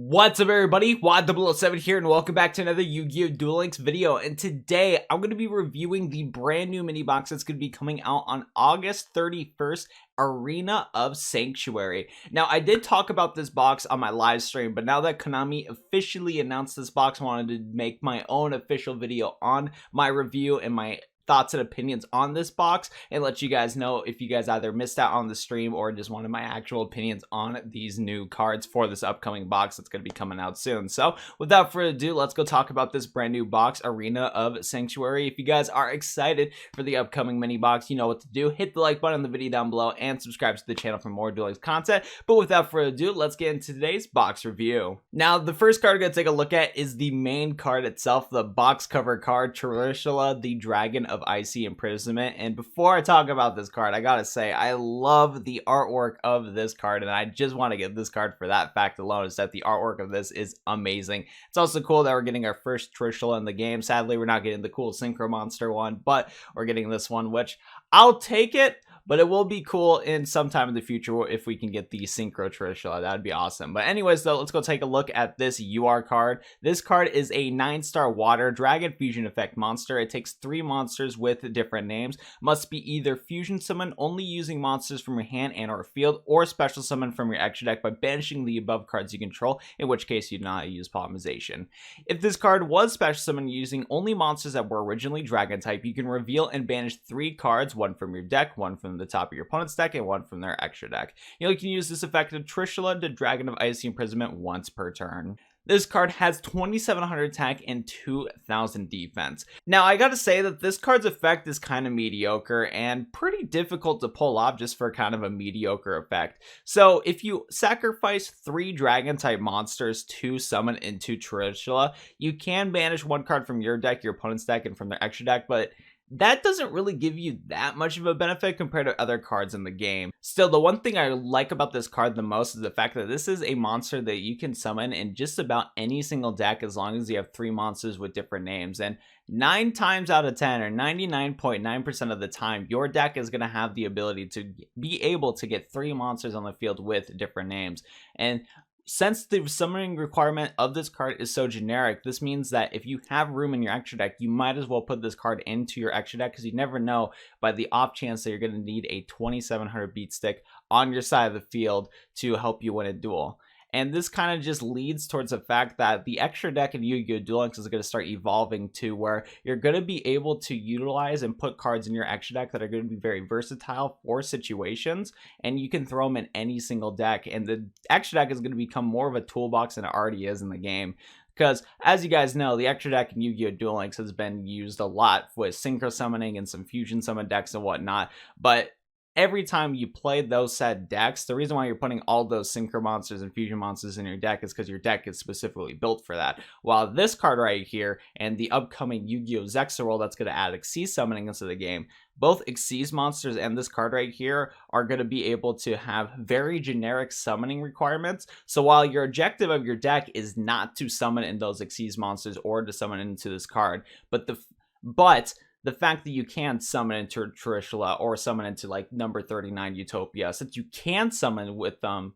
What's up everybody, Wad007 here and welcome back to another Yu-Gi-Oh! Duel Links video, and today I'm going to be reviewing the brand new mini box that's going to be coming out on August 31st, Arena of Sanctuary. Now I did talk about this box on my live stream, but now that Konami officially announced this box, I wanted to make my own official video on my review and my thoughts and opinions on this box and let you guys know if you guys either missed out on the stream or just wanted my actual opinions on these new cards for this upcoming box that's going to be coming out soon. So without further ado, let's go talk about this brand new box, Arena of Sanctuary. If you guys are excited for the upcoming mini box, you know what to do. Hit the like button on the video down below and subscribe to the channel for more Duel Links content. But without further ado, let's get into today's box review. Now the first card we're going to take a look at is the main card itself, the box cover card, Trishula, the Dragon of Icy Imprisonment. And before I talk about this card, I gotta say I love the artwork of this card, and I just want to get this card for that fact alone, is that the artwork of this is amazing. It's also cool that we're getting our first Trishula in the game. Sadly, we're not getting the cool Synchro Monster one, but we're getting this one, which I'll take it. But it will be cool in some time in the future if we can get the Synchro Trishula. That'd be awesome. But anyways, though, let's go take a look at this UR card. This card is a 9-star Water Dragon Fusion Effect monster. It takes 3 monsters with different names. Must be either Fusion Summon only using monsters from your hand and or field, or Special Summon from your extra deck by banishing the above cards you control, in which case you do not use Polymerization. If this card was Special Summon using only monsters that were originally Dragon type, you can reveal and banish 3 cards, one from your deck, one from the top of your opponent's deck, and one from their extra deck. You can use this effect of Trishula to Dragon of Icy Imprisonment once per turn. This card has 2700 attack and 2000 defense. Now I gotta say that this card's effect is kind of mediocre and pretty difficult to pull off just for kind of a mediocre effect. So if you sacrifice 3 dragon type monsters to summon into Trishula, you can banish 1 card from your deck, your opponent's deck, and from their extra deck, but that doesn't really give you that much of a benefit compared to other cards in the game. Still, the one thing I like about this card the most is the fact that this is a monster that you can summon in just about any single deck as long as you have 3 monsters with different names. And 9 times out of 10, or 99.9% of the time, your deck is going to have the ability to be able to get 3 monsters on the field with different names. And since the summoning requirement of this card is so generic, this means that if you have room in your extra deck, you might as well put this card into your extra deck, because you never know, by the off chance that you're going to need a 2700 beat stick on your side of the field to help you win a duel. And this kind of just leads towards the fact that the extra deck in Yu-Gi-Oh! Duel Links is going to start evolving to where you're going to be able to utilize and put cards in your extra deck that are going to be very versatile for situations, and you can throw them in any single deck, and the extra deck is going to become more of a toolbox than it already is in the game. Because, as you guys know, the extra deck in Yu-Gi-Oh! Duel Links has been used a lot with synchro summoning and some fusion summon decks and whatnot, but every time you play those set decks, the reason why you're putting all those synchro monsters and fusion monsters in your deck is because your deck is specifically built for that. While this card right here and the upcoming Yu-Gi-Oh! Zexa roll that's going to add Xyz summoning into the game, both Xyz monsters and this card right here are going to be able to have very generic summoning requirements. So while your objective of your deck is not to summon in those Xyz monsters or to summon into this card, but the fact that you can summon into Trishula or summon into like number 39 Utopia, since you can summon with them,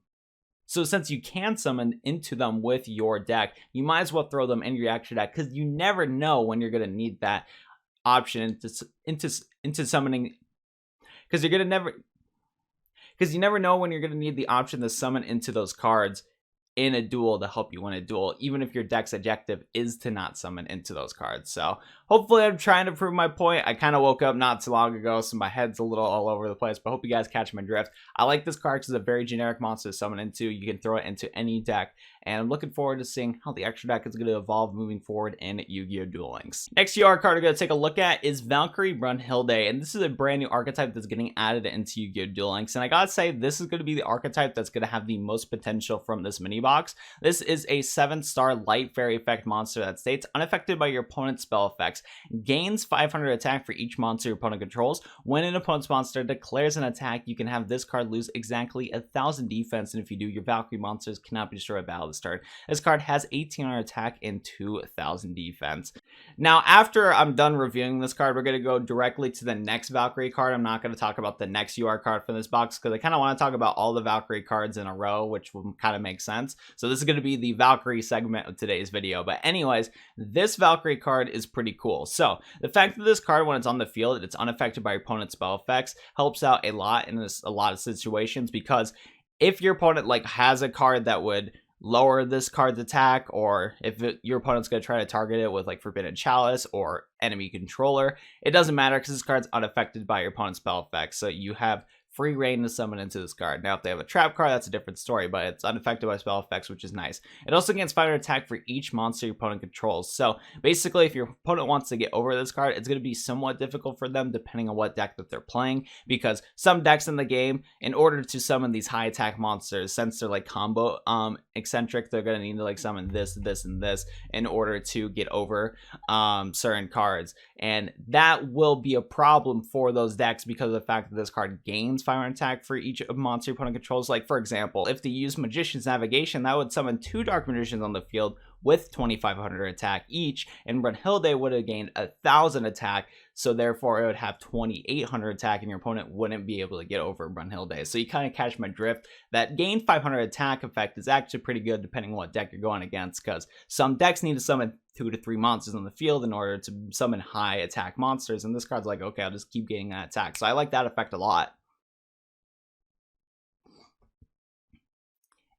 since you can summon into them with your deck, you might as well throw them in your extra deck, because you never know when you're going to need that option into summoning, because you never know when you're going to need the option to summon into those cards in a duel to help you win a duel, even if your deck's objective is to not summon into those cards. So hopefully I'm trying to prove my point. I kind of woke up not too long ago, so my head's a little all over the place, but I hope you guys catch my drift. I like this card because it's a very generic monster to summon into. You can throw it into any deck, and I'm looking forward to seeing how the extra deck is going to evolve moving forward in Yu-Gi-Oh! Duel Links. Next UR card we're going to take a look at is Valkyrie Brunhilde, and this is a brand new archetype that's getting added into Yu-Gi-Oh! Duel Links, and I gotta say, this is going to be the archetype that's going to have the most potential from this mini box. This is a 7-star light fairy effect monster that states, unaffected by your opponent's spell effects, gains 500 attack for each monster your opponent controls. When an opponent's monster declares an attack, you can have this card lose exactly 1000 defense, and if you do, your Valkyrie monsters cannot be destroyed by battle this turn. This card has 1800 attack and 2000 defense. Now, after I'm done reviewing this card, we're going to go directly to the next Valkyrie card. I'm not going to talk about the next UR card for this box, because I kind of want to talk about all the Valkyrie cards in a row, which will kind of make sense. defense. So this is going to be the Valkyrie segment of today's video. But anyways, this Valkyrie card is pretty cool. So the fact that this card, when it's on the field, it's unaffected by your opponent's spell effects, helps out a lot in a lot of situations, because if your opponent like has a card that would lower this card's attack, or if your opponent's going to try to target it with like Forbidden Chalice or enemy controller, it doesn't matter because this card's unaffected by your opponent's spell effects. So you have free reign to summon into this card. Now, if they have a trap card, that's a different story, but it's unaffected by spell effects, which is nice. It also gains 500 attack for each monster your opponent controls. So basically, if your opponent wants to get over this card, it's going to be somewhat difficult for them depending on what deck that they're playing, because some decks in the game, in order to summon these high attack monsters, since they're like combo eccentric, they're going to need to like summon this, this, and this in order to get over certain cards. And that will be a problem for those decks because of the fact that this card gains 500 attack for each monster your opponent controls. Like, for example, if they use Magician's Navigation, that would summon 2 Dark Magicians on the field with 2500 attack each, and Brunhilde would have gained 1000 attack, so therefore it would have 2800 attack, and your opponent wouldn't be able to get over Brunhilde. So you kind of catch my drift. That gain 500 attack effect is actually pretty good depending on what deck you're going against, because some decks need to summon 2 to 3 monsters on the field in order to summon high attack monsters, and this card's like, okay, I'll just keep getting that attack. So I like that effect a lot.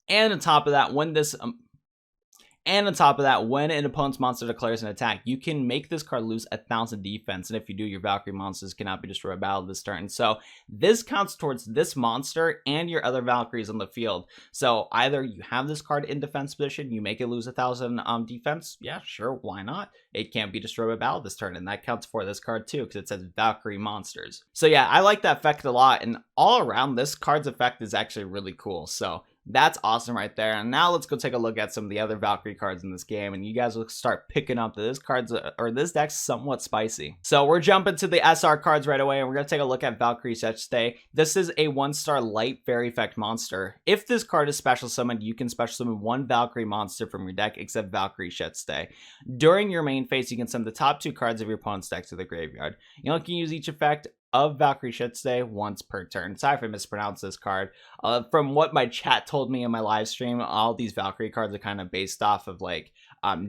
And on top of that, when an opponent's monster declares an attack, you can make this card lose 1000 defense, and if you do, your Valkyrie monsters cannot be destroyed by battle this turn. So this counts towards this monster and your other Valkyries on the field. So either you have this card in defense position, you make it lose 1000 defense, yeah, sure, why not? It can't be destroyed by battle this turn, and that counts for this card too, because it says Valkyrie monsters. So yeah, I like that effect a lot, and all around, this card's effect is actually really cool. So that's awesome right there. And now let's go take a look at some of the other Valkyrie cards in this game, and you guys will start picking up that this deck's somewhat spicy. So we're jumping to the SR cards right away, and we're going to take a look at Valkyries Edge. This is a 1-star light fairy effect monster. If this card is special summoned, you can special summon 1 Valkyrie monster from your deck except Valkyrie Edge. During your main phase, you can send the top 2 cards of your opponent's deck to the graveyard. You can use each effect of Valkyrie Edge once per turn. Sorry if I mispronounced this card. From what my chat told me in my live stream, all these Valkyrie cards are kind of based off of like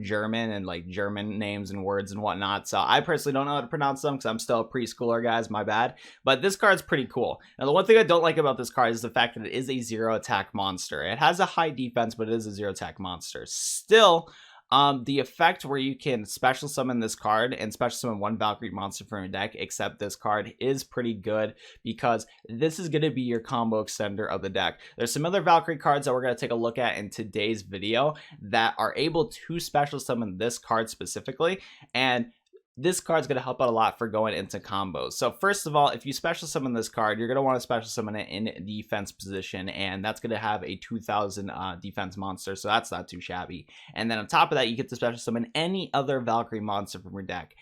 German and like German names and words and whatnot. So I personally don't know how to pronounce them because I'm still a preschooler, guys, my bad. But this card's pretty cool. Now, the one thing I don't like about this card is the fact that it is a 0 attack monster. It has a high defense, but it is a 0 attack monster. Still, the effect where you can special summon this card and special summon 1 Valkyrie monster from your deck except this card is pretty good, because this is going to be your combo extender of the deck. There's some other Valkyrie cards that we're going to take a look at in today's video that are able to special summon this card specifically, and this card's going to help out a lot for going into combos. So first of all, if you special summon this card, you're going to want to special summon it in defense position, and that's going to have a 2000 defense monster, so that's not too shabby. And then on top of that, you get to special summon any other Valkyrie monster from your deck.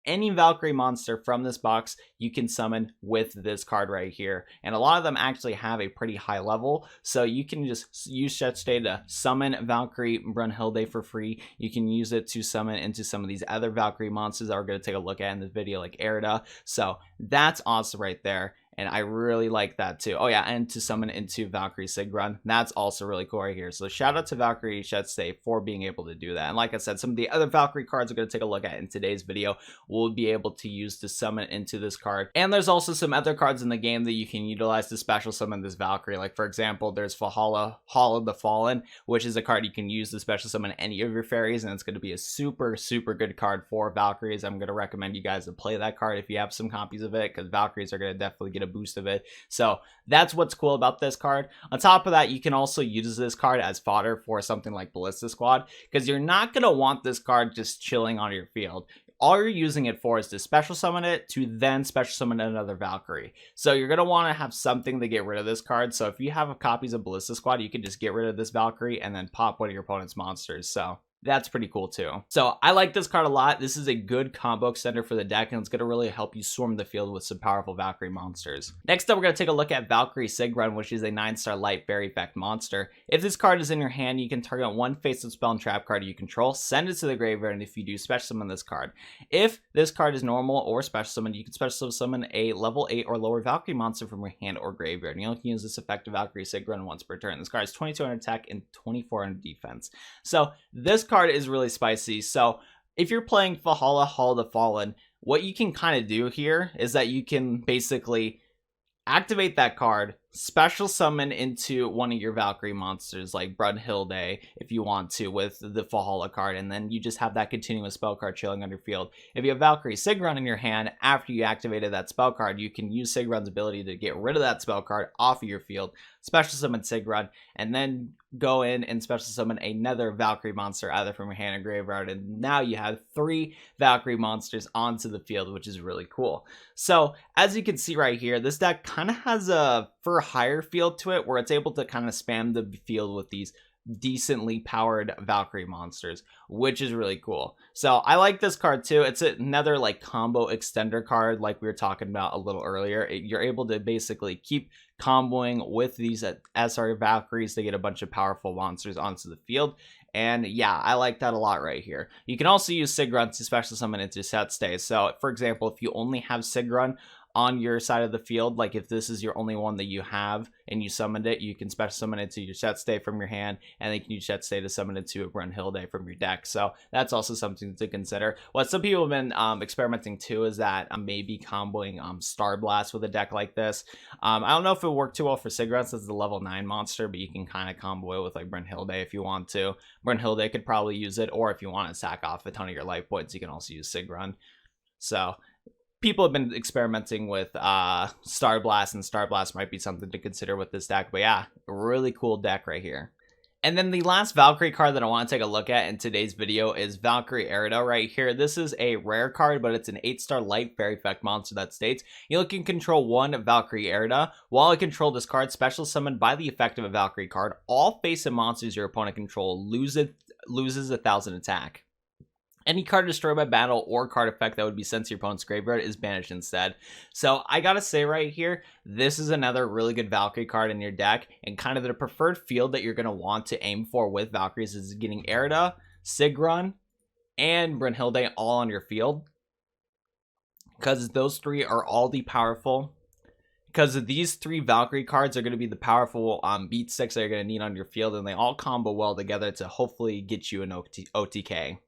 Any Valkyrie monster from this box you can summon with this card right here, and a lot of them actually have a pretty high level, so you can just use Edge to summon Valkyrie Brunhilde for free. You can use it to summon into some of these other Valkyrie monsters that we're going to take a look at in this video, like Era. So that's awesome right there, and I really like that too. Oh yeah, and to summon into Valkyrie Sigrun, that's also really cool right here. So shout out to Valkyrie Edge for being able to do that. And like I said, some of the other Valkyrie cards we're going to take a look at in today's video we'll be able to use to summon into this card. And there's also some other cards in the game that you can utilize to special summon this Valkyrie. Like, for example, there's Valhalla, Hall of the Fallen, which is a card you can use to special summon any of your fairies, and it's going to be a super good card for Valkyries. I'm going to recommend you guys to play that card if you have some copies of it, because Valkyries are going to definitely get a boost of it. So that's what's cool about this card. On top of that, you can also use this card as fodder for something like Ballista Squad, because you're not going to want this card just chilling on your field. All you're using it for is to special summon it to then special summon another Valkyrie. So you're going to want to have something to get rid of this card. So if you have copies of Ballista Squad, you can just get rid of this Valkyrie and then pop one of your opponent's monsters. So That's pretty cool too. So I like this card a lot. This is a good combo extender for the deck, and it's going to really help you swarm the field with some powerful Valkyrie monsters. Next up, we're going to take a look at Valkyrie Sigrun, which is a 9-star light fairy effect monster. If this card is in your hand, you can target one face-up spell and trap card you control, send it to the graveyard, and if you do, special summon this card. If this card is normal or special summon, you can special summon a level 8 or lower Valkyrie monster from your hand or graveyard. And you can use this effect of Valkyrie Sigrun once per turn. This card is 2200 attack and 2400 defense. So this card is really spicy. So if you're playing Valhalla Hall of the Fallen, what you can kind of do here is that you can basically activate that card, special summon into one of your Valkyrie monsters like Brunhilde if you want to with the Valhalla card, and then you just have that continuous spell card chilling on your field. If you have Valkyrie Sigrun in your hand, after you activated that spell card, you can use Sigrun's ability to get rid of that spell card off of your field, special summon Sigrun, and then go in and special summon another Valkyrie monster either from your hand or graveyard, and now you have 3 Valkyrie monsters onto the field, which is really cool. So as you can see right here, this deck kind of has a higher field to it where it's able to kind of spam the field with these decently powered Valkyrie monsters, which is really cool. So I like this card too. It's another like combo extender card like we were talking about a little earlier. You're able to basically keep comboing with these SR Valkyries to get a bunch of powerful monsters onto the field. And yeah, I like that a lot right here. You can also use Sigrun to special summon into set stays. So for example, if you only have Sigrun on your side of the field, like if this is your only one that you have and you summoned it, you can special summon it to your set stay from your hand, and then you can use set stay to summon it to a Brunhilde from your deck. So that's also something to consider. What some people have been experimenting too is that maybe comboing Star Blast with a deck like this. I don't know if it would work too well for Sigrun since it's a level 9 monster, but you can kind of combo it with like Brunhilde if you want to. Brunhilde could probably use it, or if you want to sack off a ton of your life points, you can also use Sigrun. So people have been experimenting with Star Blast, and Star Blast might be something to consider with this deck. But yeah, really cool deck right here. And then the last Valkyrie card that I want to take a look at in today's video is Valkyrie Era right here. This is a rare card, but it's an 8-star light fairy effect monster that states you can control one Valkyrie Era. While I control this card, special summoned by the effect of a Valkyrie card, all face-up monsters your opponent control loses 1000 attack. Any card destroyed by battle or card effect that would be sent to your opponent's graveyard is banished instead. So I gotta say right here, this is another really good Valkyrie card in your deck, and kind of the preferred field that you're gonna want to aim for with Valkyries is getting Erda, Sigrun, and Brunhilde all on your field, because those 3 are all the powerful. Because these 3 Valkyrie cards are going to be the powerful beat sticks that you're going to need on your field, and they all combo well together to hopefully get you an OTK.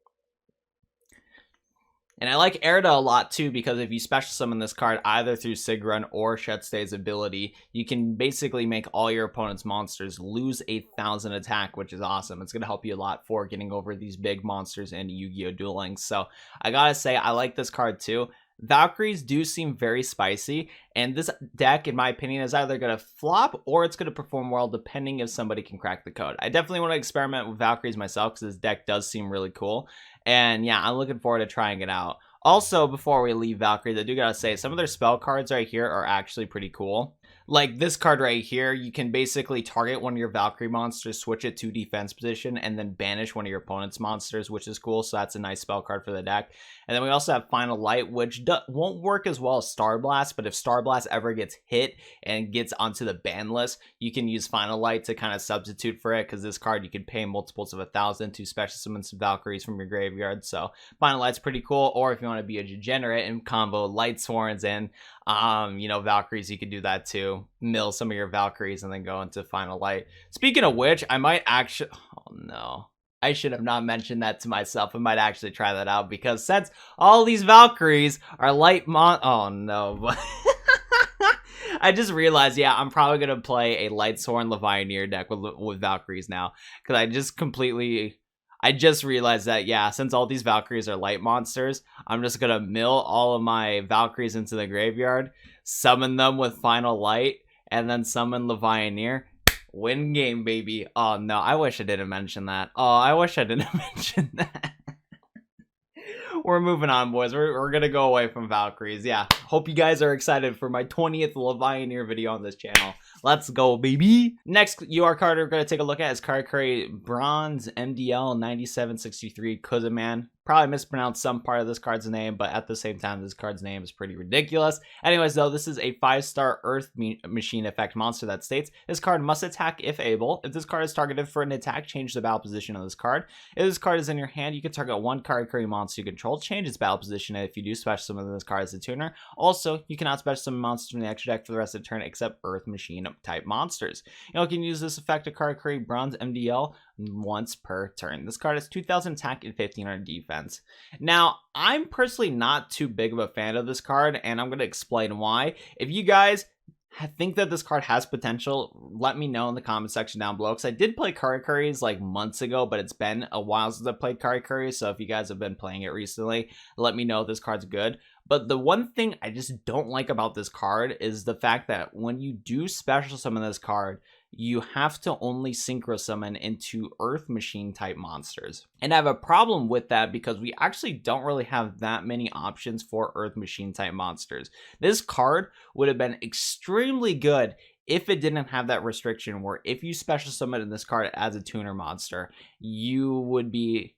And I like Erda a lot too, because if you special summon this card either through Sigrun or Shetstay's ability, you can basically make all your opponent's monsters lose 1000 attack, which is awesome. It's going to help you a lot for getting over these big monsters in Yu-Gi-Oh! Duel Links. So I gotta say, I like this card too. Valkyries do seem very spicy, and this deck, in my opinion, is either going to flop or it's going to perform well depending if somebody can crack the code. I definitely want to experiment with Valkyries myself because this deck does seem really cool, and yeah, I'm looking forward to trying it out. Also, before we leave Valkyries, I do gotta say, some of their spell cards right here are actually pretty cool. Like this card right here, you can basically target one of your Valkyrie monsters, switch it to defense position, and then banish one of your opponent's monsters, which is cool. So that's a nice spell card for the deck. And then we also have Final Light, which won't work as well as Star Blast, but if Star Blast ever gets hit and gets onto the ban list, you can use Final Light to kind of substitute for it, because this card you can pay multiples of 1000 to special summon some Valkyries from your graveyard. So Final Light's pretty cool. Or if you want to be a degenerate and combo Light Sworns and Valkyries, you could do that too. Mill some of your Valkyries and then go into Final Light. Speaking of which, I might actually, oh no, I should have not mentioned that to myself. I might actually try that out, because since all these Valkyries are oh no. I just realized, yeah, I'm probably gonna play a Lightsworn Levianeer deck with Valkyries now, because I just realized that, yeah, since all these Valkyries are light monsters, I'm just going to mill all of my Valkyries into the graveyard, summon them with Final Light, and then summon Levianeer. Win game, baby. Oh, no, I wish I didn't mention that. Oh, I wish I didn't mention that. We're moving on, boys. We're going to go away from Valkyries. Yeah, hope you guys are excited for my 20th Levianeer video on this channel. Let's go, baby. Next UR card we're going to take a look at is Karakuri Bronze MDL 9763 Kuzaman. Probably mispronounced some part of this card's name, but at the same time, this card's name is pretty ridiculous. Anyways, though, this is a 5-star Earth Machine effect monster that states, this card must attack if able. If this card is targeted for an attack, change the battle position of this card. If this card is in your hand, you can target one Karakuri monster you control, change its battle position, and if you do special summon this card as a tuner. Also, you cannot special summon monsters from the extra deck for the rest of the turn except Earth Machine type monsters. You can use this effect to Karakuri Bronze MDL once per turn. This card has 2000 attack and 1500 defense. Now, I'm personally not too big of a fan of this card, and I'm going to explain why. If you guys think that this card has potential, let me know in the comment section down below, because I did play Karakuris like months ago, but it's been a while since I played Karakuri, so if you guys have been playing it recently, let me know if this card's good. But the one thing I just don't like about this card is the fact that when you do special summon this card, you have to only synchro summon into Earth Machine type monsters. And I have a problem with that because we actually don't really have that many options for Earth Machine type monsters. This card would have been extremely good if it didn't have that restriction where if you special summon this card as a tuner monster, you would be...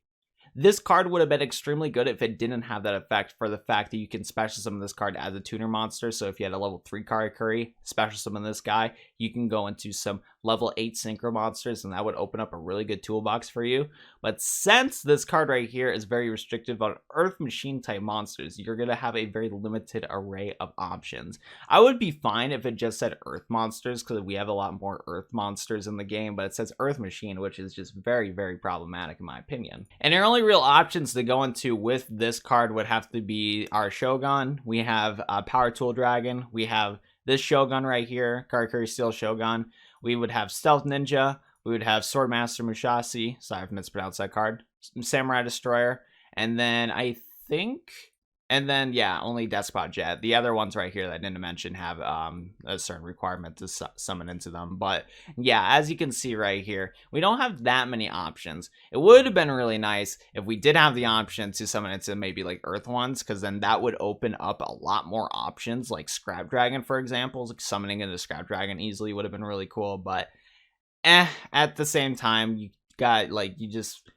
This card would have been extremely good if it didn't have that effect for the fact that you can special summon this card as a tuner monster. So if you had a level 3 Karakuri, special summon this guy, you can go into some level 8 synchro monsters and that would open up a really good toolbox for you. But since this card right here is very restrictive on Earth Machine type monsters, you're going to have a very limited array of options. I would be fine if it just said Earth monsters because we have a lot more Earth monsters in the game, but it says Earth Machine, which is just very, very problematic in my opinion. And your only real options to go into with this card would have to be our Shogun. We have Power Tool Dragon. We have this Shogun right here, Karakuri Steel Shogun. We would have Stealth Ninja. We would have Swordmaster Musashi. Sorry if I mispronounced that card. Samurai Destroyer. And then I think... And then, yeah, only Despot Jet. The other ones right here that I didn't mention have a certain requirement to summon into them. But, yeah, as you can see right here, we don't have that many options. It would have been really nice if we did have the option to summon into maybe, like, Earth ones, because then that would open up a lot more options, like Scrap Dragon, for example. Like, summoning into Scrap Dragon easily would have been really cool, but, at the same time, you got, like, you just...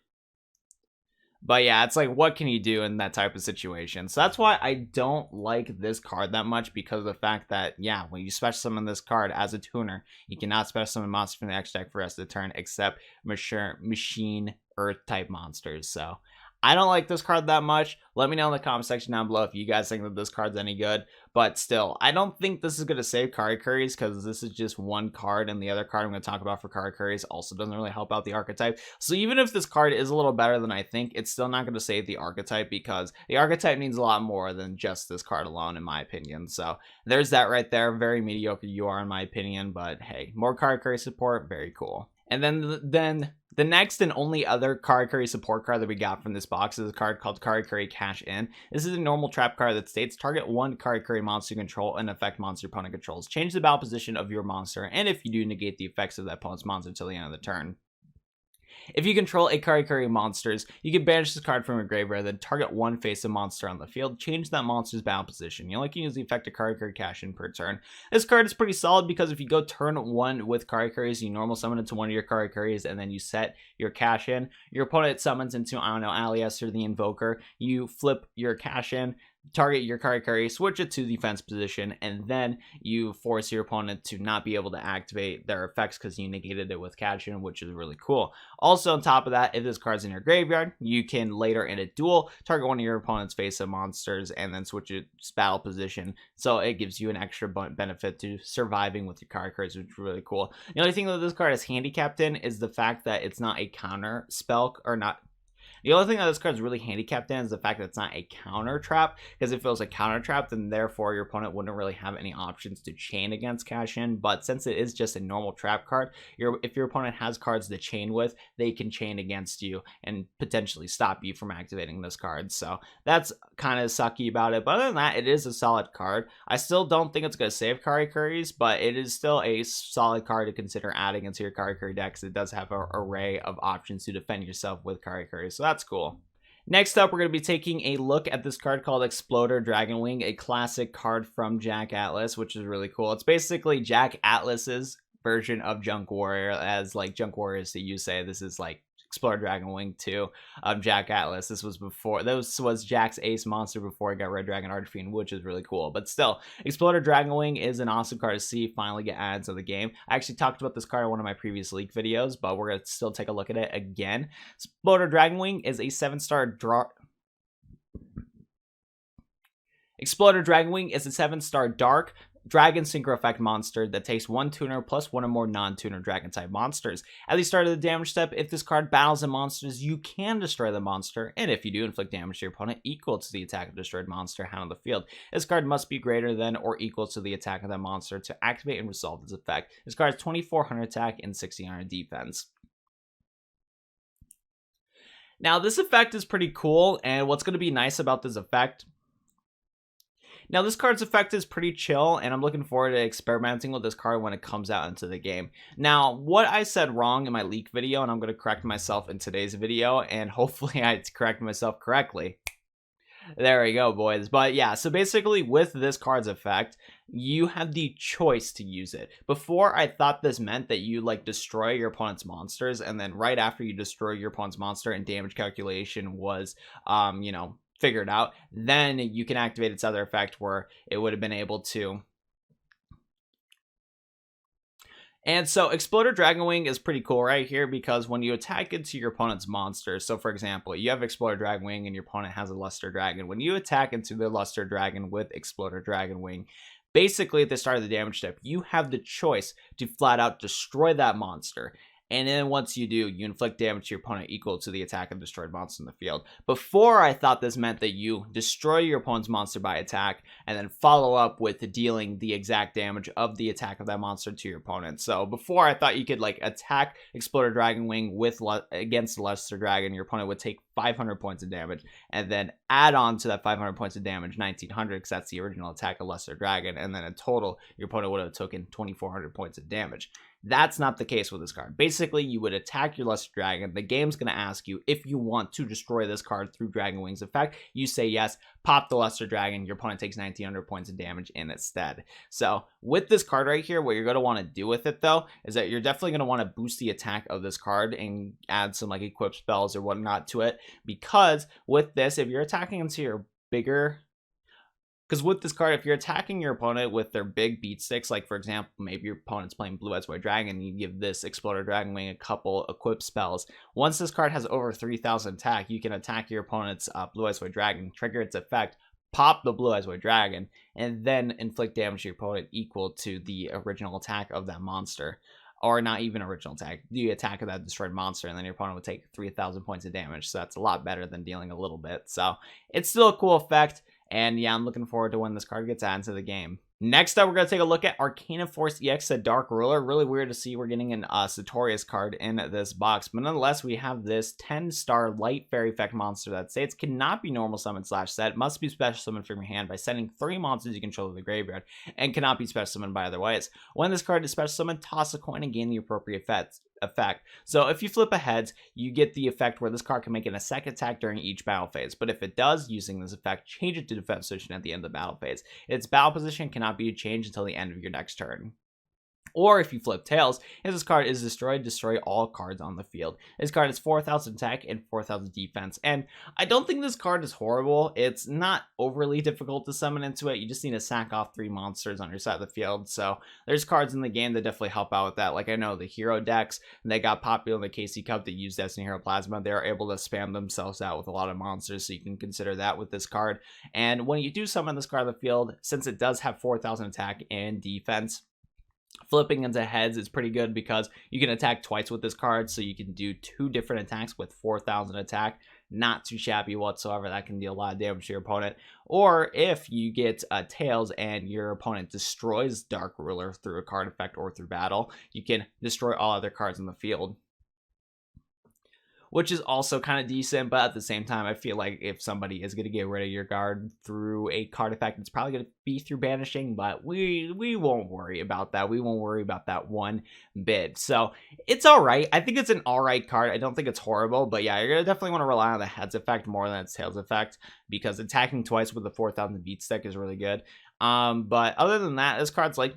But yeah, it's like, what can you do in that type of situation? So that's why I don't like this card that much, because of the fact that, yeah, when you special summon this card as a tuner, you cannot special summon monsters from the extra deck for the rest of the turn except Machine Earth type monsters. So I don't like this card that much. Let me know in the comment section down below if you guys think that this card's any good. But still, I don't think this is going to save Karakuris because this is just one card, and the other card I'm going to talk about for Karakuris also doesn't really help out the archetype. So even if this card is a little better than I think, it's still not going to save the archetype because the archetype needs a lot more than just this card alone, in my opinion. So there's that right there. Very mediocre UR in my opinion, but hey, more Karakuri support, very cool. And then the next and only other Karakuri support card that we got from this box is a card called Karakuri Cashin. This is a normal trap card that states target one Karakuri monster you control and affect monster your opponent controls. Change the battle position of your monster, and if you do, negate the effects of that opponent's monster until the end of the turn. If you control a Karakuri monsters, you can banish this card from your graveyard, then target one face-up monster on the field, change that monster's battle position. You only can use the effect of Karakuri Cashin per turn. This card is pretty solid because if you go turn 1 with Karakuris, you normal summon into one of your Karakuris, and then you set your Cashin. Your opponent summons into, I don't know, Alias or the Invoker. You flip your Cashin, target your Karakuri, switch it to defense position, and then you force your opponent to not be able to activate their effects because you negated it with Cashin, which is really cool. Also, on top of that, if this card's in your graveyard, you can later in a duel target one of your opponent's face-up monsters and then switch its battle position, so it gives you an extra benefit to surviving with your Karakuris, which is really cool. The only thing that this card is handicapped in is the fact that it's not a counter spell, or not. The only thing that this card is really handicapped in is the fact that it's not a counter trap, because if it was a counter trap, then therefore your opponent wouldn't really have any options to chain against Cashin. But since it is just a normal trap card, if your opponent has cards to chain with, they can chain against you and potentially stop you from activating this card. So that's kind of sucky about it. But other than that, it is a solid card. I still don't think it's going to save Karakuris, but it is still a solid card to consider adding into your Karakuri deck, because it does have an array of options to defend yourself with Karakuri. So that's cool. Next up, we're going to be taking a look at this card called Exploder Dragonwing, a classic card from Jack Atlas, which is really cool. It's basically Jack Atlas's version of Junk Warrior, as like Junk Warriors that you say. This is like Explorer Dragonwing 2 of Jack Atlas. This was Jack's ace monster before he got Red Dragon Artifiend, which is really cool. But still, Exploder Dragonwing is an awesome card to see finally get added to the game. I actually talked about this card in one of my previous leak videos, but we're going to still take a look at it again. Exploder Dragonwing is a 7-star Exploder Dragonwing is a 7-star dark dragon synchro effect monster that takes 1 tuner plus 1 or more non-tuner dragon type monsters. At the start of the damage step, if this card battles a monsters, you can destroy the monster, and if you do, inflict damage to your opponent equal to the attack of destroyed monster hand on the field. This card must be greater than or equal to the attack of that monster to activate and resolve this effect. This card has 2400 attack and 1600 defense. Now, this effect is pretty cool, and what's going to be nice about this effect... Now, this card's effect is pretty chill, and I'm looking forward to experimenting with this card when it comes out into the game. Now, what I said wrong in my leak video, and I'm going to correct myself in today's video, and hopefully I correct myself correctly. There we go, boys. But yeah, so basically with this card's effect, you have the choice to use it. Before, I thought this meant that you like destroy your opponent's monsters, and then right after you destroy your opponent's monster and damage calculation was, figured out, then you can activate its other effect where it would have been able to. And so Exploder Dragonwing is pretty cool right here because when you attack into your opponent's monster, so for example, you have Exploder Dragonwing and your opponent has a Luster Dragon. When you attack into the Luster Dragon with Exploder Dragonwing, basically at the start of the damage step, you have the choice to flat out destroy that monster. And then once you do, you inflict damage to your opponent equal to the attack of destroyed monster in the field. Before, I thought this meant that you destroy your opponent's monster by attack and then follow up with dealing the exact damage of the attack of that monster to your opponent. So before, I thought you could like attack Exploder Dragonwing against the Luster Dragon. Your opponent would take 500 points of damage and then add on to that 500 points of damage 1900 because that's the original attack of Luster Dragon. And then in total, your opponent would have taken 2400 points of damage. That's not the case with this card. Basically, you would attack your Luster Dragon. The game's going to ask you if you want to destroy this card through Dragonwing's effect. You say yes, pop the Luster Dragon. Your opponent takes 1900 points of damage in its stead. So with this card right here, what you're going to want to do with it, though, is that you're definitely going to want to boost the attack of this card and add some like equip spells or whatnot to it. Because with this, if you're attacking into your bigger... Because with this card, if you're attacking your opponent with their big beat sticks, like for example, maybe your opponent's playing Blue-Eyes White Dragon, you give this Exploder Dragonwing a couple equip spells. Once this card has over 3000 attack, you can attack your opponent's Blue-Eyes White Dragon, trigger its effect, pop the Blue-Eyes White Dragon, and then inflict damage to your opponent equal to the original attack of that monster. Or not even original attack, the attack of that destroyed monster, and then your opponent would take 3000 points of damage. So that's a lot better than dealing a little bit. So it's still a cool effect. And yeah, I'm looking forward to when this card gets added to the game. Next up, we're going to take a look at Arcana Force EX, a Dark Ruler. Really weird to see we're getting an Sartorius card in this box. But nonetheless, we have this 10-star Light Fairy Effect monster that states cannot be normal summon / set, must be special summoned from your hand by sending 3 monsters you control to the graveyard, and cannot be special summoned by other ways. When this card is special summoned, toss a coin and gain the appropriate effect. So if you flip a heads, you get the effect where this card can make an second attack during each battle phase. But if it does, using this effect, change it to defense position at the end of the battle phase. Its battle position cannot be changed until the end of your next turn. Or if you flip tails, if this card is destroyed, destroy all cards on the field. This card has 4000 attack and 4000 defense. And I don't think this card is horrible. It's not overly difficult to summon into it. You just need to sack off 3 monsters on your side of the field. So there's cards in the game that definitely help out with that. Like I know the hero decks, and they got popular in the KC Cup that use Destiny Hero Plasma. They're able to spam themselves out with a lot of monsters. So you can consider that with this card. And when you do summon this card on the field, since it does have 4000 attack and defense, flipping into heads is pretty good because you can attack twice with this card, so you can do 2 different attacks with 4000 attack. Not too shabby whatsoever. That can deal a lot of damage to your opponent. Or if you get tails and your opponent destroys Dark Ruler through a card effect or through battle, you can destroy all other cards in the field. which is also kind of decent, but at the same time, I feel like if somebody is going to get rid of your guard through a card effect, it's probably going to be through banishing, but we won't worry about that. We won't worry about that one bit. So it's all right. I think it's an all right card. I don't think it's horrible, but yeah, you're going to definitely want to rely on the heads effect more than its tails effect, because attacking twice with the 4,000 beat stick is really good. But other than that, this card's like,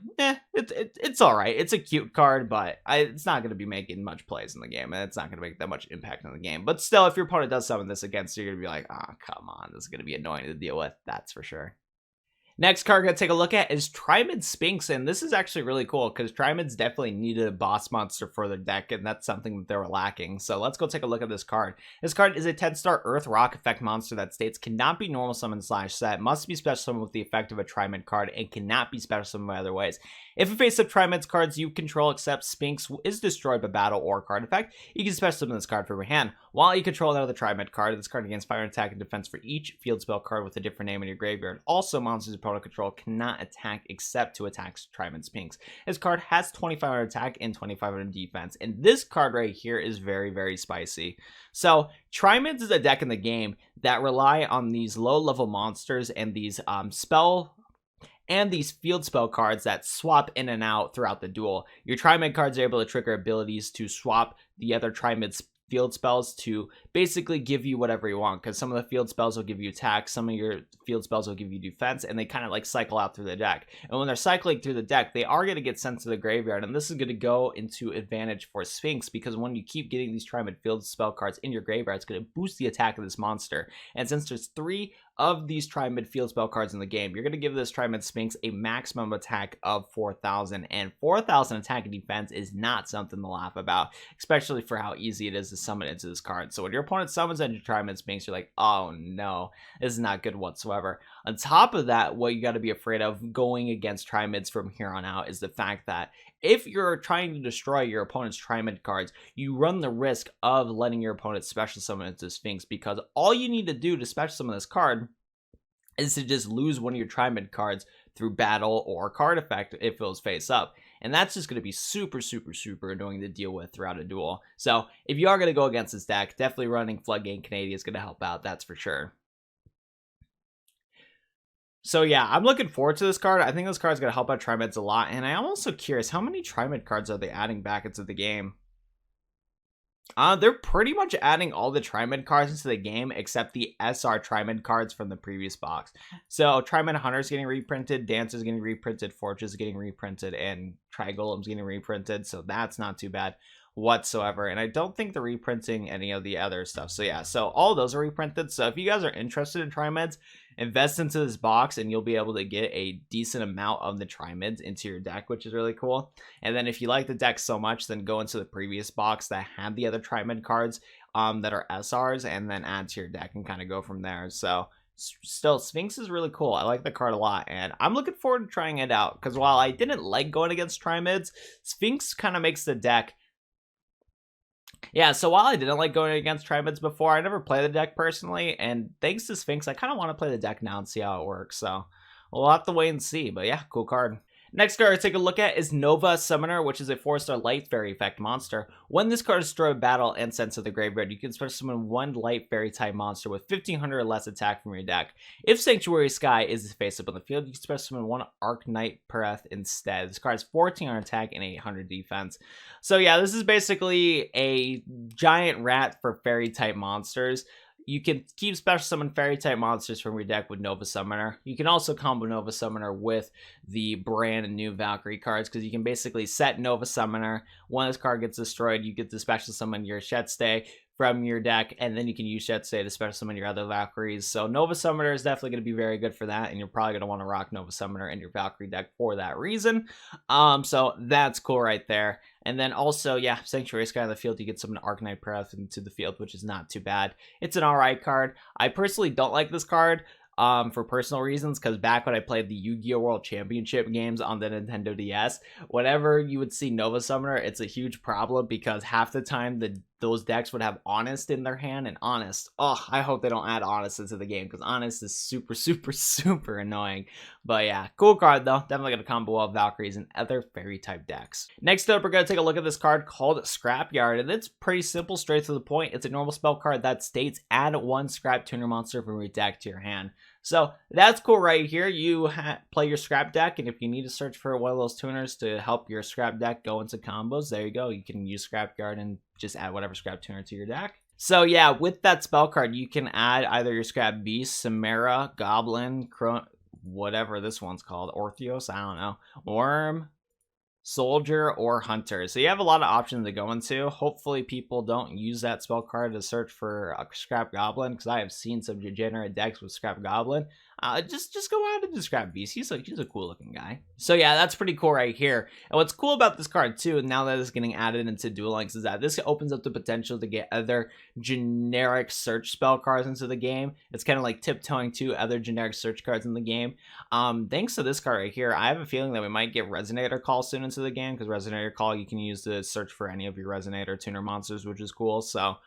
it's all right. It's a cute card, but it's not going to be making much plays in the game, and it's not going to make that much impact in the game. But still, if your opponent does summon this against you, you're going to be like, oh, come on, this is going to be annoying to deal with. That's for sure. Next card we're going to take a look at is Triamid Spinx, and this is actually really cool because Triamids definitely needed a boss monster for their deck, and that's something that they were lacking. So let's go take a look at this card. This card is a 10-star Earth Rock effect monster that states cannot be normal summoned / set, must be special summoned with the effect of a Triamid card, and cannot be special summoned by other ways. If a face-up Triamids cards you control except Spinx is destroyed by battle or card effect, you can special summon this card from your hand. While you control another Triamid card, this card gains fire attack and defense for each field spell card with a different name in your graveyard. Also, monsters opponent control cannot attack except to attack Triamid Spinx. This card has 2500 attack and 2500 defense, and this card right here is very, very spicy. So Triamids is a deck in the game that rely on these low-level monsters and these these field spell cards that swap in and out throughout the duel. Your Triamid cards are able to trigger abilities to swap the other Triamid's field spells to basically give you whatever you want, because some of the field spells will give you attack, some of your field spells will give you defense, and they kind of like cycle out through the deck. And when they're cycling through the deck, they are going to get sent to the graveyard, and this is going to go into advantage for Spinx, because when you keep getting these Triamid field spell cards in your graveyard, it's going to boost the attack of this monster. And since there's 3 of these Triamid field spell cards in the game, you're going to give this Triamid Spinx a maximum attack of 4,000, and 4,000 attack and defense is not something to laugh about, especially for how easy it is to summon into this card. So when your opponent summons into Triamid Spinx, you're like, oh no, this is not good whatsoever. On top of that, what you got to be afraid of going against Triamids from here on out is the fact that if you're trying to destroy your opponent's Triamid cards, you run the risk of letting your opponent special summon into Spinx, because all you need to do to special summon this card is to just lose one of your Triamid cards through battle or card effect if it was face up. And that's just going to be super, super, super annoying to deal with throughout a duel. So if you are going to go against this deck, definitely running Floodgate Canadian is going to help out, that's for sure. So yeah, I'm looking forward to this card. I think this card is going to help out Triamids a lot. And I am also curious, how many Triamid cards are they adding back into the game? They're pretty much adding all the Triamid cards into the game except the SR Triamid cards from the previous box. So Triamid Hunter is getting reprinted, Dancer is getting reprinted, Fortress is getting reprinted, and Trigolem's getting reprinted. So that's not too bad whatsoever. And I don't think they're reprinting any of the other stuff. So yeah, so all those are reprinted. So if you guys are interested in Triamids, invest into this box and you'll be able to get a decent amount of the Triamids into your deck, which is really cool. And then if you like the deck so much, then go into the previous box that had the other Triamid cards that are SRs, and then add to your deck and kind of go from there. So still, Spinx is really cool. I like the card a lot, and I'm looking forward to trying it out, because while I didn't like going against Triamids, Spinx kind of makes the deck. Yeah, so while I didn't like going against Triamids before, I never played the deck personally, and thanks to Spinx, I kind of want to play the deck now and see how it works, so we'll have to wait and see, but yeah, cool card. Next card to take a look at is Nova Summoner, which is a 4-star Light Fairy effect monster. When this card is destroyed battle and sent to the graveyard, you can special summon 1 Light Fairy type monster with 1500 or less attack from your deck. If Sanctuary Sky is face up on the field, you can special summon 1 Arc Knight Pereth instead. This card has 1400 attack and 800 defense. So yeah, this is basically a giant rat for fairy type monsters. You can keep special summon fairy type monsters from your deck with Nova Summoner. You can also combo Nova Summoner with the brand new Valkyrie cards, because you can basically set Nova Summoner. When this card gets destroyed, you get to special summon your Shetstay from your deck, and then you can use Shetstay to special summon your other Valkyries. So Nova Summoner is definitely going to be very good for that, and you're probably going to want to rock Nova Summoner in your Valkyrie deck for that reason. So that's cool right there. And then also, yeah, Sanctuary Sky on the field, you get summon Arc Knight Pereth into the field, which is not too bad. It's an alright card. I personally don't like this card for personal reasons, because back when I played the Yu-Gi-Oh! World Championship games on the Nintendo DS, whenever you would see Nova Summoner, it's a huge problem, because half the time the those decks would have Honest in their hand, and Honest, oh, I hope they don't add Honest into the game, because Honest is super, super, super annoying. But yeah, cool card though. Definitely gonna combo well with Valkyries and other fairy type decks. Next up, we're gonna take a look at this card called Scrapyard, and it's pretty simple, straight to the point. It's a normal spell card that states add 1 scrap tuner monster from your deck to your hand. So that's cool right here. You play your scrap deck, and if you need to search for one of those tuners to help your scrap deck go into combos, there you go. You can use Scrapyard and just add whatever scrap tuner to your deck. So yeah, with that spell card, you can add either your scrap beast, Samara, Goblin, whatever this one's called, Orthios, I don't know, Worm, Soldier, or Hunter. So you have a lot of options to go into. Hopefully people don't use that spell card to search for a Scrap Goblin, because I have seen some degenerate decks with Scrap Goblin. Just go out and Scrap Beast. He's a cool looking guy. So yeah, that's pretty cool right here. And what's cool about this card too, now that it's getting added into Duel Links, is that this opens up the potential to get other generic search spell cards into the game. It's kind of like tiptoeing to other generic search cards in the game. Thanks to this card right here, I have a feeling that we might get Resonator Call soon into the game, because Resonator Call you can use to search for any of your Resonator tuner monsters, which is cool. So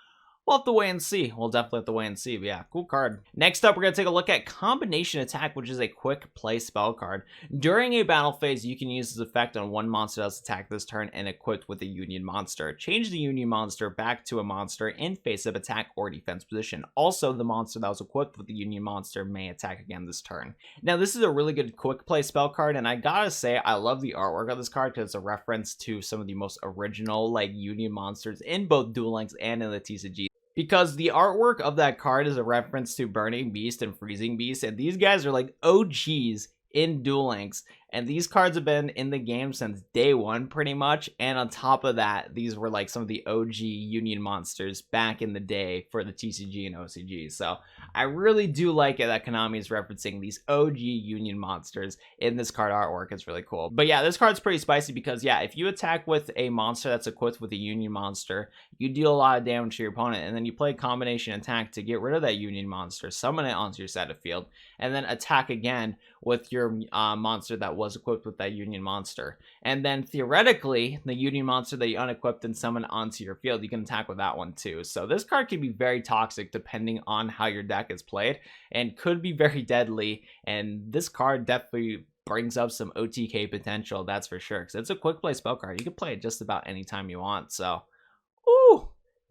we'll have to wait and see. We'll definitely have to wait and see. But yeah, cool card. Next up, we're going to take a look at Combination Attack, which is a quick play spell card. During a battle phase, you can use this effect on one monster that's attacked this turn and equipped with a Union monster. Change the Union monster back to a monster in face-up attack or defense position. Also, the monster that was equipped with the Union monster may attack again this turn. Now, this is a really good quick play spell card, and I gotta say, I love the artwork of this card because it's a reference to some of the most original like Union monsters in both Duel Links and in the TCG. Because the artwork of that card is a reference to Burning Beast and Freezing Beast, and these guys are like OGs in Duel Links, and these cards have been in the game since day one pretty much. And on top of that, these were like some of the OG Union monsters back in the day for the TCG and OCG. So I really do like it that Konami is referencing these OG Union monsters in this card artwork. It's really cool. But yeah, this card's pretty spicy because yeah, if you attack with a monster that's equipped with a Union monster, you deal a lot of damage to your opponent, and then you play Combination Attack to get rid of that Union monster, summon it onto your side of field, and then attack again with your monster that was equipped with that Union monster. And then theoretically, the Union monster that you unequipped and summon onto your field, you can attack with that one too. So this card can be very toxic depending on how your deck is played, and could be very deadly. And this card definitely brings up some OTK potential, that's for sure, because it's a quick play spell card. You can play it just about any time you want. So ooh,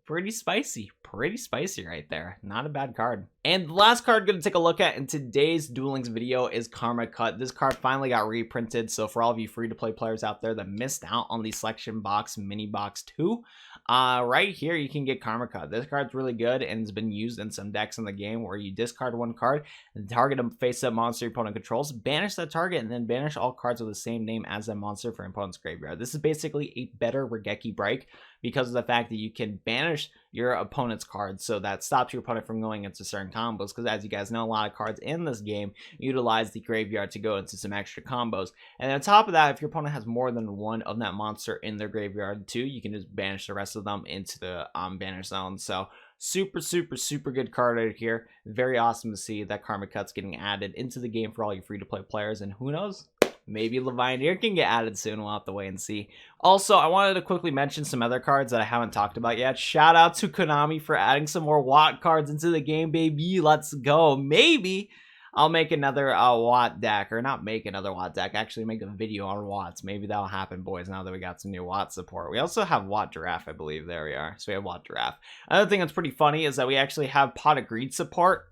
pretty spicy right there. Not a bad card. And the last card going to take a look at in today's Duel Links video is Karma Cut. This card finally got reprinted, so for all of you free-to-play players out there that missed out on the Selection Box Mini Box 2, right here you can get Karma Cut. This card's really good and has been used in some decks in the game where you discard one card, target a face-up monster your opponent controls, banish that target, and then banish all cards with the same name as that monster from your opponent's graveyard. This is basically a better Regeki break because of the fact that you can banish your opponent's cards, so that stops your opponent from going into certain combos, because as you guys know, a lot of cards in this game utilize the graveyard to go into some extra combos. And on top of that, if your opponent has more than one of that monster in their graveyard too, you can just banish the rest of them into the banish zone. So super good card right here. Very awesome to see that Karma Cut's getting added into the game for all you free-to-play players, and who knows, maybe Levianeer can get added soon. We'll have to wait and see. Also, I wanted to quickly mention some other cards that I haven't talked about yet. Shout out to Konami for adding some more Watt cards into the game, baby. Let's go. Maybe I'll make another Watt deck, or not make another Watt deck, actually make a video on Watts. Maybe that'll happen, boys, now that we got some new Watt support. We also have Watt Giraffe, I believe. There we are. So we have Watt Giraffe. Another thing that's pretty funny is that we actually have Pot of Greed support.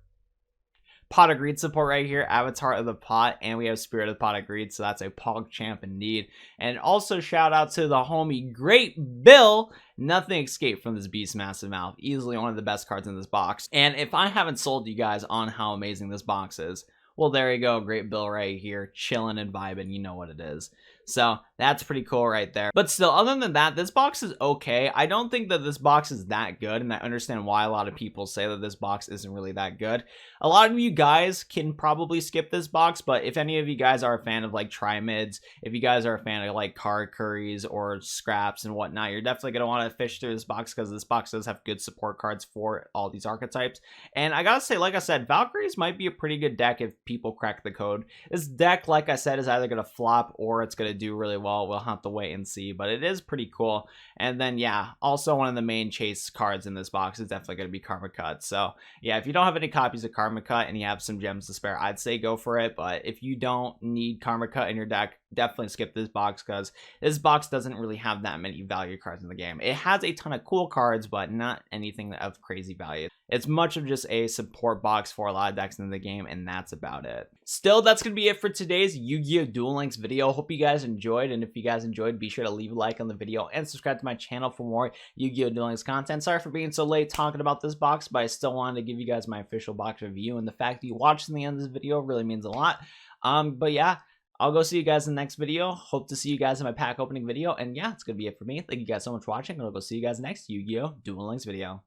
Pot of Greed support right here, Avatar of the Pot, and we have Spirit of the Pot of Greed, so that's a Pog champ indeed. And also shout out to the homie Great Bill. Nothing escaped from this Beast Massive Mouth. Easily one of the best cards in this box. And if I haven't sold you guys on how amazing this box is, well, there you go, Great Bill right here, chilling and vibing, you know what it is. So that's pretty cool right there. But still, other than that, this box is okay. I don't think that this box is that good, and I understand why a lot of people say that this box isn't really that good. A lot of you guys can probably skip this box, but if any of you guys are a fan of like Trimids, if you guys are a fan of like Karakuris or Scraps and whatnot, you're definitely going to want to fish through this box, because this box does have good support cards for all these archetypes. And I gotta say, like I said, Valkyries might be a pretty good deck if people crack the code. This deck, like I said, is either going to flop or it's going to to do really well. We'll have to wait and see, but it is pretty cool. And then, yeah, also one of the main chase cards in this box is definitely going to be Karma Cut. So, yeah, if you don't have any copies of Karma Cut and you have some gems to spare, I'd say go for it. But if you don't need Karma Cut in your deck, definitely skip this box, because this box doesn't really have that many value cards in the game. It has a ton of cool cards, but not anything of crazy value. It's much of just a support box for a lot of decks in the game, and that's about it. Still, that's going to be it for today's Yu-Gi-Oh! Duel Links video. Hope you guys enjoyed, and if you guys enjoyed, be sure to leave a like on the video and subscribe to my channel for more Yu-Gi-Oh! Duel Links content. Sorry for being so late talking about this box, but I still wanted to give you guys my official box review, and the fact that you watched to the end of this video really means a lot. But yeah, I'll go see you guys in the next video. Hope to see you guys in my pack opening video. And yeah, it's going to be it for me. Thank you guys so much for watching. I'll go see you guys next Yu-Gi-Oh! Duel Links video.